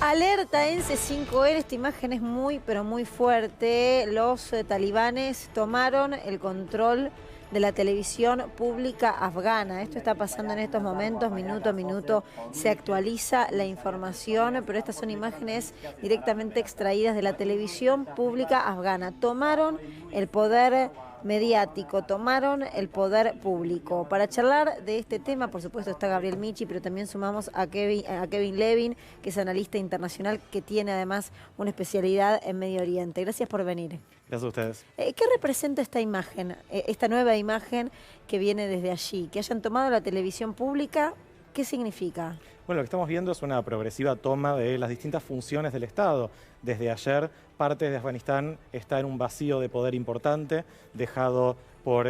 Alerta en C5N, esta imagen es muy, pero muy fuerte. Los talibanes tomaron el control de la televisión pública afgana. Esto está pasando en estos momentos, minuto a minuto se actualiza la información, pero estas son imágenes directamente extraídas de la televisión pública afgana. Tomaron el poder mediático, tomaron el poder público. Para charlar de este tema, por supuesto, está Gabriel Michi, pero también sumamos a Kevin Levin, que es analista internacional, que tiene además una especialidad en Medio Oriente. Gracias por venir. Gracias a ustedes. ¿Qué representa esta imagen, esta nueva imagen que viene desde allí? Que hayan tomado la televisión pública, ¿qué significa? Bueno, lo que estamos viendo es una progresiva toma de las distintas funciones del Estado. Desde ayer, parte de Afganistán está en un vacío de poder importante, dejado por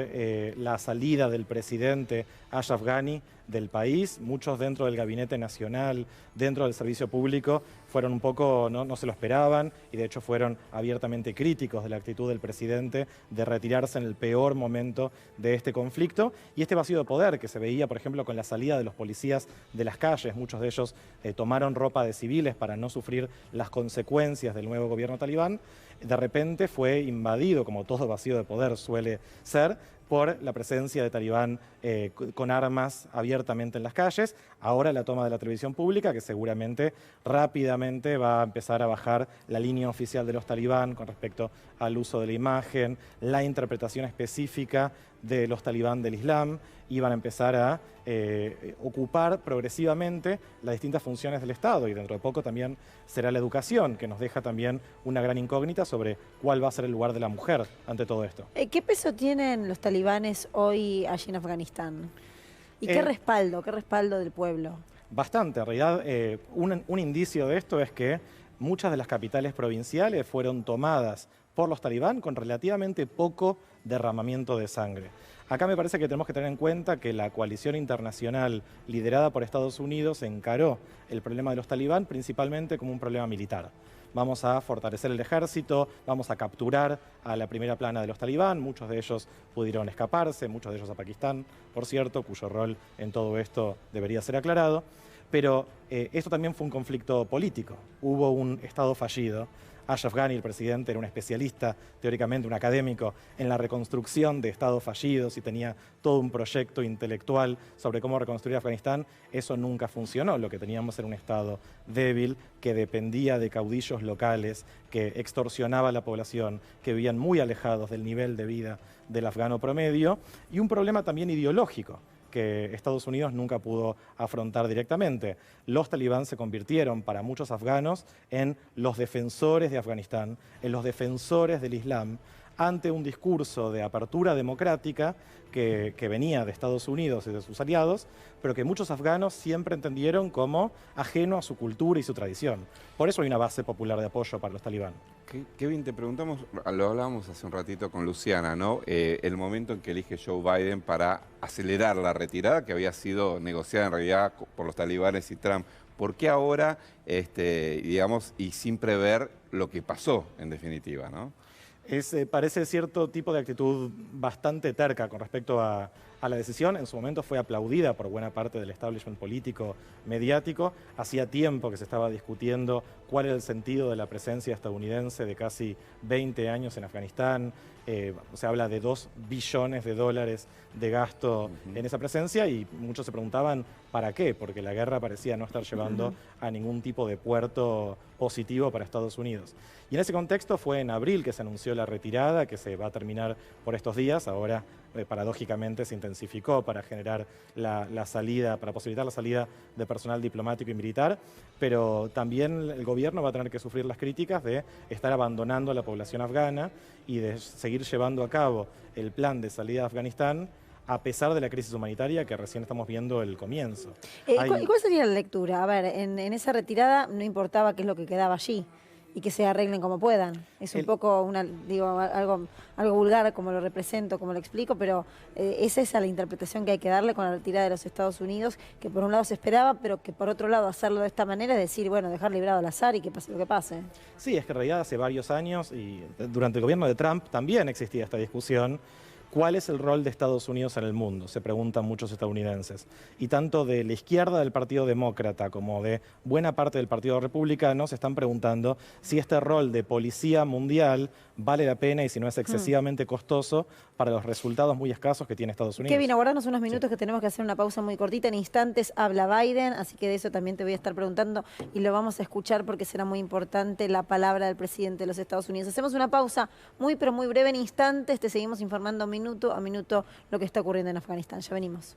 la salida del presidente Ashraf Ghani del país. Muchos dentro del gabinete nacional, dentro del servicio público, fueron un poco, no se lo esperaban y de hecho fueron abiertamente críticos de la actitud del presidente de retirarse en el peor momento de este conflicto. Y este vacío de poder que se veía, por ejemplo, con la salida de los policías de las calles, muchos de ellos tomaron ropa de civiles para no sufrir las consecuencias del nuevo gobierno talibán, de repente fue invadido, como todo vacío de poder suele ser, por la presencia de talibán con armas abiertamente en las calles. Ahora la toma de la televisión pública, que seguramente rápidamente va a empezar a bajar la línea oficial de los talibán con respecto al uso de la imagen, la interpretación específica de los talibán del Islam, y van a empezar a ocupar progresivamente las distintas funciones del Estado, y dentro de poco también será la educación, que nos deja también una gran incógnita sobre cuál va a ser el lugar de la mujer ante todo esto. ¿Qué peso tienen los talibanes hoy allí en Afganistán? ¿Y qué respaldo del pueblo? Bastante, en realidad un indicio de esto es que muchas de las capitales provinciales fueron tomadas por los talibán con relativamente poco derramamiento de sangre. Acá me parece que tenemos que tener en cuenta que la coalición internacional liderada por Estados Unidos encaró el problema de los talibán principalmente como un problema militar. Vamos a fortalecer el ejército, vamos a capturar a la primera plana de los talibán, muchos de ellos pudieron escaparse, muchos de ellos a Pakistán, por cierto, cuyo rol en todo esto debería ser aclarado. Pero esto también fue un conflicto político, hubo un Estado fallido. Ashraf Ghani, el presidente, era un especialista, teóricamente un académico, en la reconstrucción de estados fallidos y tenía todo un proyecto intelectual sobre cómo reconstruir Afganistán. Eso nunca funcionó. Lo que teníamos era un Estado débil que dependía de caudillos locales, que extorsionaba a la población, que vivían muy alejados del nivel de vida del afgano promedio, y un problema también ideológico que Estados Unidos nunca pudo afrontar directamente. Los talibán se convirtieron para muchos afganos en los defensores de Afganistán, en los defensores del Islam, ante un discurso de apertura democrática que venía de Estados Unidos y de sus aliados, pero que muchos afganos siempre entendieron como ajeno a su cultura y su tradición. Por eso hay una base popular de apoyo para los talibán. Kevin, te preguntamos, lo hablábamos hace un ratito con Luciana, ¿no? El momento en que elige Joe Biden para acelerar la retirada, que había sido negociada en realidad por los talibanes y Trump. ¿Por qué ahora, digamos, y sin prever lo que pasó, en definitiva, ¿no? Parece cierto tipo de actitud bastante terca con respecto a la decisión. En su momento fue aplaudida por buena parte del establishment político mediático. Hacía tiempo que se estaba discutiendo cuál era el sentido de la presencia estadounidense de casi 20 años en Afganistán. Se habla de $2 billones de gasto en esa presencia, y muchos se preguntaban ¿para qué? Porque la guerra parecía no estar llevando a ningún tipo de puerto positivo para Estados Unidos. Y en ese contexto fue en abril que se anunció la retirada, que se va a terminar por estos días. Ahora, paradójicamente, se intensificó para generar la salida, para posibilitar la salida de personal diplomático y militar, pero también el gobierno va a tener que sufrir las críticas de estar abandonando a la población afgana y de seguir llevando a cabo el plan de salida de Afganistán a pesar de la crisis humanitaria que recién estamos viendo el comienzo. ¿Cuál sería la lectura? A ver, en esa retirada no importaba qué es lo que quedaba allí y que se arreglen como puedan. Es un poco algo vulgar como lo represento, como lo explico, pero es esa la interpretación que hay que darle con la retirada de los Estados Unidos, que por un lado se esperaba, pero que por otro lado hacerlo de esta manera es decir, bueno, dejar librado al azar y que pase lo que pase. Sí, es que en realidad hace varios años, y durante el gobierno de Trump también existía esta discusión, ¿cuál es el rol de Estados Unidos en el mundo?, se preguntan muchos estadounidenses. Y tanto de la izquierda del Partido Demócrata como de buena parte del Partido Republicano se están preguntando si este rol de policía mundial vale la pena y si no es excesivamente costoso para los resultados muy escasos que tiene Estados Unidos. Kevin, aguardanos unos minutos que tenemos que hacer una pausa muy cortita. En instantes habla Biden, así que de eso también te voy a estar preguntando y lo vamos a escuchar porque será muy importante la palabra del presidente de los Estados Unidos. Hacemos una pausa muy pero muy breve. En instantes te seguimos informando minuto a minuto lo que está ocurriendo en Afganistán. Ya venimos.